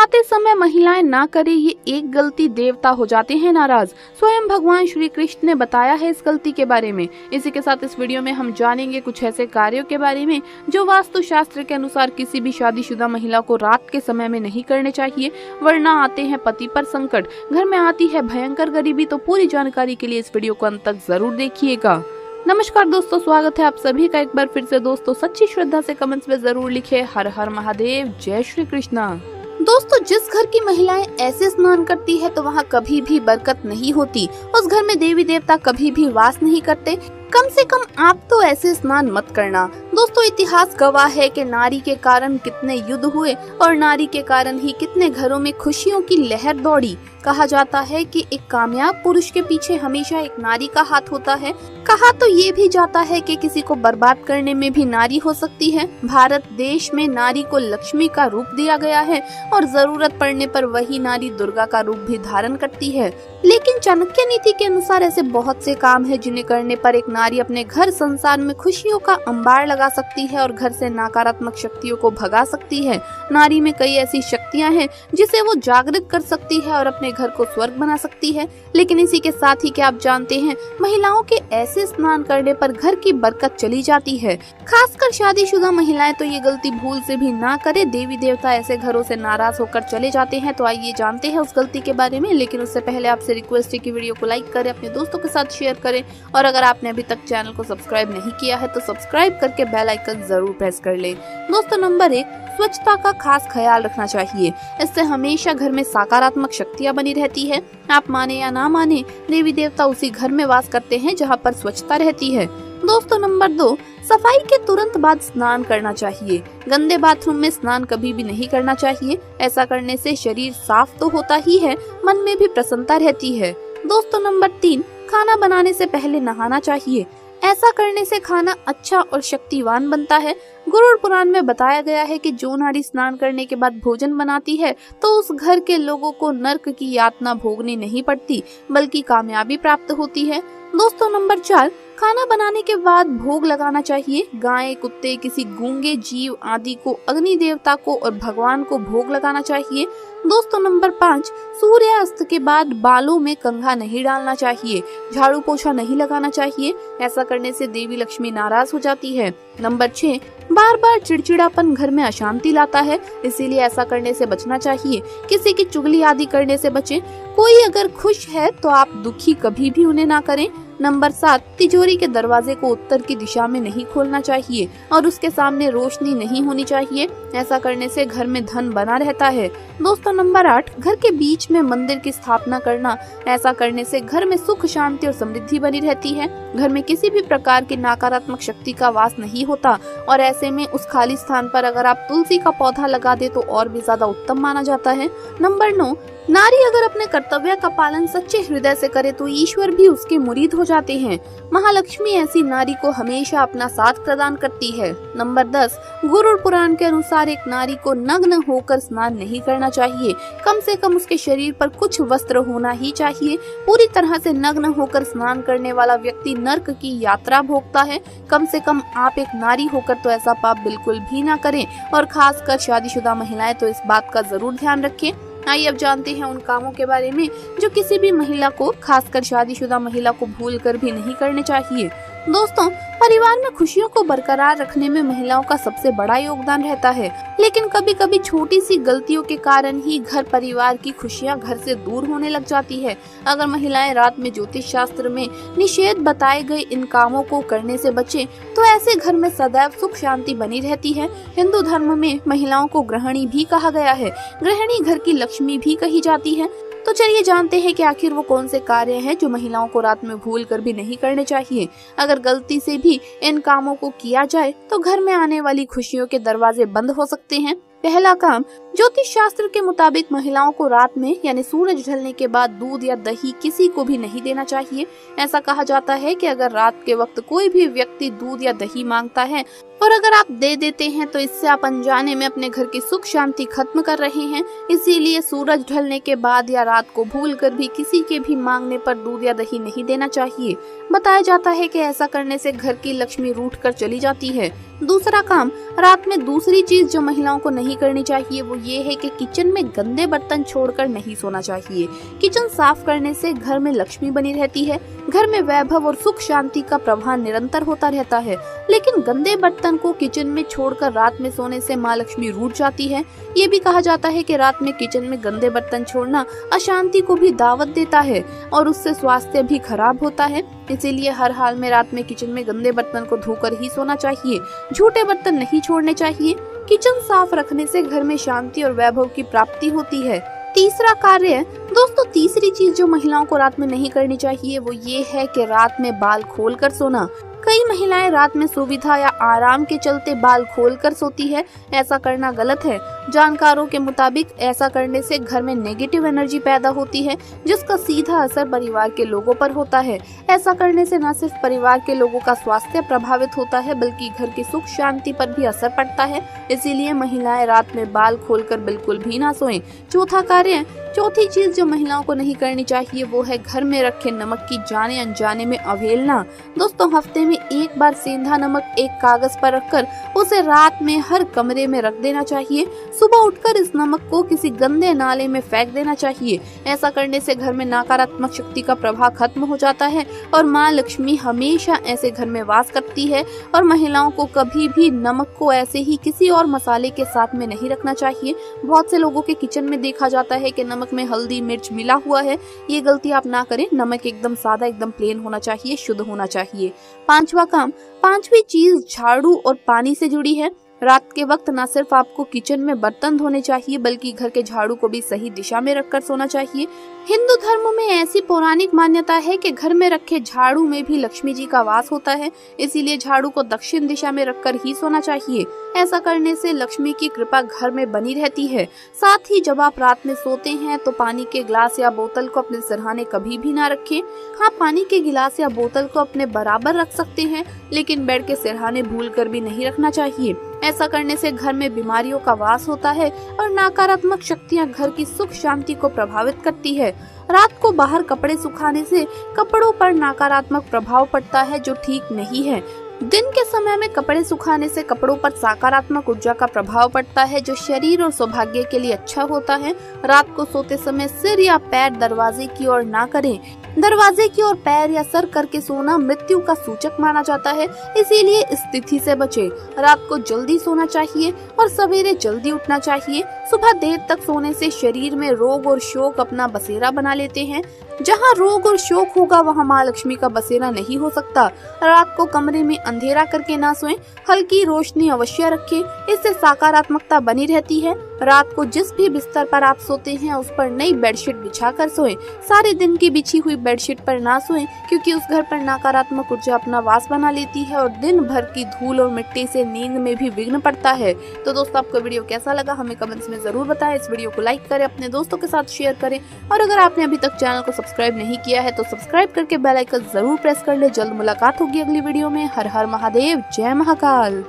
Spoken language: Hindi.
खाते समय महिलाएं ना करें ये एक गलती, देवता हो जाते हैं नाराज। स्वयं भगवान श्री कृष्ण ने बताया है इस गलती के बारे में। इसी के साथ इस वीडियो में हम जानेंगे कुछ ऐसे कार्यों के बारे में जो वास्तु शास्त्र के अनुसार किसी भी शादीशुदा महिला को रात के समय में नहीं करने चाहिए, वरना आते हैं पति पर संकट, घर में आती है भयंकर गरीबी। तो पूरी जानकारी के लिए इस वीडियो को अंत तक जरूर देखिएगा। नमस्कार दोस्तों, स्वागत है आप सभी का एक बार फिर से। दोस्तों सच्ची श्रद्धा से कमेंट्स में जरूर लिखे हर हर महादेव, जय श्री कृष्णा। दोस्तों जिस घर की महिलाएं ऐसे स्नान करती है तो वहाँ कभी भी बरकत नहीं होती। उस घर में देवी देवता कभी भी वास नहीं करते। कम से कम आप तो ऐसे स्नान मत करना। दोस्तों इतिहास गवाह है कि नारी के कारण कितने युद्ध हुए और नारी के कारण ही कितने घरों में खुशियों की लहर दौड़ी। कहा जाता है कि एक कामयाब पुरुष के पीछे हमेशा एक नारी का हाथ होता है। कहा तो ये भी जाता है कि किसी को बर्बाद करने में भी नारी हो सकती है। भारत देश में नारी को लक्ष्मी का रूप दिया गया है और जरूरत पड़ने पर वही नारी दुर्गा का रूप भी धारण करती है। लेकिन चाणक्य नीति के अनुसार ऐसे बहुत से काम है जिन्हें करने पर एक नारी अपने घर संसार में खुशियों का अंबार लगा सकती है और घर से नकारात्मक शक्तियों को भगा सकती है। नारी में कई ऐसी शक्तियां हैं जिसे वो जागृत कर सकती है और अपने घर को स्वर्ग बना सकती है। लेकिन इसी के साथ ही क्या आप जानते हैं, महिलाओं के ऐसे स्नान करने पर घर की बरकत चली जाती है। खासकर शादीशुदा महिलाएं तो ये गलती भूल से भी ना करे। देवी देवता ऐसे घरों से नाराज होकर चले जाते हैं। तो आइए जानते हैं उस गलती के बारे में। लेकिन उससे पहले आपसे रिक्वेस्ट है कि वीडियो को लाइक करें, अपने दोस्तों के साथ शेयर करें और अगर आपने अभी तक चैनल को सब्सक्राइब नहीं किया है तो सब्सक्राइब करके बेल आइकन जरूर प्रेस कर ले। दोस्तों नंबर 1, स्वच्छता का खास ख्याल रखना चाहिए। इससे हमेशा घर में सकारात्मक शक्तियां बनी रहती है। आप माने या ना माने, देवी देवता उसी घर में वास करते हैं जहां पर स्वच्छता रहती है। दोस्तों नंबर 2, सफाई के तुरंत बाद स्नान करना चाहिए। गंदे बाथरूम में स्नान कभी भी नहीं करना चाहिए। ऐसा करने से शरीर साफ तो होता ही है, मन में भी प्रसन्नता रहती है। दोस्तों नंबर 3, खाना बनाने से पहले नहाना चाहिए। ऐसा करने से खाना अच्छा और शक्तिवान बनता है। गरुड़ पुराण में बताया गया है कि जो नारी स्नान करने के बाद भोजन बनाती है तो उस घर के लोगों को नर्क की यातना भोगनी नहीं पड़ती, बल्कि कामयाबी प्राप्त होती है। दोस्तों नंबर 4, खाना बनाने के बाद भोग लगाना चाहिए। गाय, कुत्ते, किसी गूंगे जीव आदि को, अग्नि देवता को और भगवान को भोग लगाना चाहिए। दोस्तों नंबर 5, सूर्यास्त के बाद बालों में कंघा नहीं डालना चाहिए। झाड़ू पोछा नहीं लगाना चाहिए। ऐसा करने से देवी लक्ष्मी नाराज हो जाती है। नंबर 6, बार बार चिड़चिड़ापन घर में अशांति लाता है, इसीलिए ऐसा करने से बचना चाहिए। किसी की चुगली आदि करने से बचें। कोई अगर खुश है तो आप दुखी कभी भी उन्हें ना करें। नंबर 7, तिजोरी के दरवाजे को उत्तर की दिशा में नहीं खोलना चाहिए और उसके सामने रोशनी नहीं होनी चाहिए। ऐसा करने से घर में धन बना रहता है। दोस्तों नंबर 8, घर के बीच में मंदिर की स्थापना करना। ऐसा करने से घर में सुख, शांति और समृद्धि बनी रहती है। घर में किसी भी प्रकार की नकारात्मक शक्ति का वास नहीं होता और ऐसे में उस खाली स्थान पर अगर आप तुलसी का पौधा लगा दे तो और भी ज्यादा उत्तम माना जाता है। नंबर 9, नारी अगर अपने कर्तव्य का पालन सच्चे हृदय से करे तो ईश्वर भी उसके मुरीद हो जाते हैं। महालक्ष्मी ऐसी नारी को हमेशा अपना साथ प्रदान करती है। नंबर 10, गरुड़ पुराण के अनुसार एक नारी को नग्न होकर स्नान नहीं करना चाहिए। कम से कम उसके शरीर पर कुछ वस्त्र होना ही चाहिए। पूरी तरह से नग्न होकर स्नान करने वाला व्यक्ति नर्क की यात्रा भोगता है। कम से कम आप एक नारी होकर तो ऐसा पाप बिल्कुल भी ना करें और खासकर शादीशुदा महिलाएं तो इस बात का जरूर ध्यान रखें। आइए अब जानते हैं उन कामों के बारे में जो किसी भी महिला को, खासकर शादीशुदा महिला को भूलकर भी नहीं करने चाहिए। दोस्तों परिवार में खुशियों को बरकरार रखने में महिलाओं का सबसे बड़ा योगदान रहता है, लेकिन कभी कभी छोटी सी गलतियों के कारण ही घर परिवार की खुशियां घर से दूर होने लग जाती है। अगर महिलाएं रात में ज्योतिष शास्त्र में निषेध बताए गए इन कामों को करने से बचें तो ऐसे घर में सदैव सुख शांति बनी रहती है। हिंदू धर्म में महिलाओं को गृहिणी भी कहा गया है। गृहिणी घर की लक्ष्मी भी कही जाती है। तो चलिए जानते हैं कि आखिर वो कौन से कार्य हैं जो महिलाओं को रात में भूल कर भी नहीं करने चाहिए। अगर गलती से भी इन कामों को किया जाए तो घर में आने वाली खुशियों के दरवाजे बंद हो सकते हैं। पहला काम, ज्योतिष शास्त्र के मुताबिक महिलाओं को रात में यानी सूरज ढलने के बाद दूध या दही किसी को भी नहीं देना चाहिए। ऐसा कहा जाता है कि अगर रात के वक्त कोई भी व्यक्ति दूध या दही मांगता है और अगर आप दे देते हैं तो इससे आप अनजाने में अपने घर की सुख शांति खत्म कर रहे हैं। इसीलिए सूरज ढलने के बाद या रात को भूलकर भी किसी के भी मांगने पर दूध या दही नहीं देना चाहिए। बताया जाता है कि ऐसा करने से घर की लक्ष्मी रूठ कर चली जाती है। दूसरा काम, रात में दूसरी चीज जो महिलाओं को नहीं करनी चाहिए वो ये है कि किचन में गंदे बर्तन छोड़कर नहीं सोना चाहिए। किचन साफ करने से घर में लक्ष्मी बनी रहती है, घर में वैभव और सुख शांति का प्रवाह निरंतर होता रहता है। लेकिन गंदे बर्तन को किचन में छोड़कर रात में सोने से माँ लक्ष्मी रूठ जाती है। ये भी कहा जाता है कि रात में किचन में गंदे बर्तन छोड़ना अशांति को भी दावत देता है और उससे स्वास्थ्य भी खराब होता है। इसीलिए हर हाल में रात में किचन में गंदे बर्तन को धोकर ही सोना चाहिए, झूठे बर्तन नहीं छोड़ने चाहिए। किचन साफ रखने से घर में शांति और वैभव की प्राप्ति होती है। तीसरा कार्य दोस्तों, तीसरी चीज जो महिलाओं को रात में नहीं करनी चाहिए वो ये है कि रात में बाल खोलकर सोना। कई महिलाएं रात में सुविधा या आराम के चलते बाल खोलकर सोती है। ऐसा करना गलत है। जानकारों के मुताबिक ऐसा करने से घर में नेगेटिव एनर्जी पैदा होती है, जिसका सीधा असर परिवार के लोगों पर होता है। ऐसा करने से न सिर्फ परिवार के लोगों का स्वास्थ्य प्रभावित होता है बल्कि घर की सुख शांति पर भी असर पड़ता है। इसीलिए महिलाएं रात में बाल खोलकर बिल्कुल भी ना सोएं। चौथी चीज जो महिलाओं को नहीं करनी चाहिए वो है घर में रखे नमक की जाने अनजाने में अवहेलना। दोस्तों, हफ्ते में एक बार सेंधा नमक एक कागज पर रखकर उसे रात में हर कमरे में रख देना चाहिए। सुबह उठकर इस नमक को किसी गंदे नाले में फेंक देना चाहिए। ऐसा करने से घर में नकारात्मक शक्ति का प्रभाव खत्म हो जाता है और माँ लक्ष्मी हमेशा ऐसे घर में वास करती है। और महिलाओं को कभी भी नमक को ऐसे ही किसी और मसाले के साथ में नहीं रखना चाहिए। बहुत से लोगों के किचन में देखा जाता है कि नमक में हल्दी मिर्च मिला हुआ है। ये गलती आप ना करें। नमक एकदम सादा, एकदम प्लेन होना चाहिए, शुद्ध होना चाहिए। पांचवी चीज झाड़ू और पानी से जुड़ी है। रात के वक्त न सिर्फ आपको किचन में बर्तन धोने चाहिए बल्कि घर के झाड़ू को भी सही दिशा में रखकर सोना चाहिए। हिंदू धर्म में ऐसी पौराणिक मान्यता है कि घर में रखे झाड़ू में भी लक्ष्मी जी का वास होता है। इसीलिए झाड़ू को दक्षिण दिशा में रखकर ही सोना चाहिए। ऐसा करने से लक्ष्मी की कृपा घर में बनी रहती है। साथ ही जब आप रात में सोते हैं तो पानी के गिलास या बोतल को अपने सिरहाने कभी भी ना रखें। हाँ, पानी के गिलास या बोतल को अपने बराबर रख सकते हैं, लेकिन बेड के सिरहाने भूलकर भी नहीं रखना चाहिए। ऐसा करने से घर में बीमारियों का वास होता है और नकारात्मक शक्तियां घर की सुख शांति को प्रभावित करती है। रात को बाहर कपड़े सुखाने से कपड़ों पर नकारात्मक प्रभाव पड़ता है जो ठीक नहीं है। दिन के समय में कपड़े सुखाने से कपड़ों पर सकारात्मक ऊर्जा का प्रभाव पड़ता है जो शरीर और सौभाग्य के लिए अच्छा होता है। रात को सोते समय सिर या पैर दरवाजे की ओर ना करें। दरवाजे की ओर पैर या सर करके सोना मृत्यु का सूचक माना जाता है, इसीलिए इस तिथि से बचें। रात को जल्दी सोना चाहिए और सवेरे जल्दी उठना चाहिए। सुबह देर तक सोने से शरीर में रोग और शोक अपना बसेरा बना लेते हैं। जहाँ रोग और शोक होगा वहाँ माँ लक्ष्मी का बसेरा नहीं हो सकता। रात को कमरे में अंधेरा करके ना सोएं, हल्की रोशनी अवश्य रखें, इससे सकारात्मकता बनी रहती है। रात को जिस भी बिस्तर पर आप सोते हैं उस पर नई बेडशीट बिछाकर सोएं। सारे दिन की बिछी हुई बेडशीट पर ना सोएं क्योंकि उस घर पर नकारात्मक ऊर्जा अपना वास बना लेती है और दिन भर की धूल और मिट्टी से नींद में भी विघ्न पड़ता है। तो दोस्तों, आपको वीडियो कैसा लगा हमें कमेंट्स में जरूर बताएं। इस वीडियो को लाइक करें, अपने दोस्तों के साथ शेयर करें और अगर आपने अभी तक चैनल को सब्सक्राइब नहीं किया है तो सब्सक्राइब करके बेल आइकन जरूर प्रेस कर ले। जल्द मुलाकात होगी अगली वीडियो में। हर हर महादेव, जय महाकाल।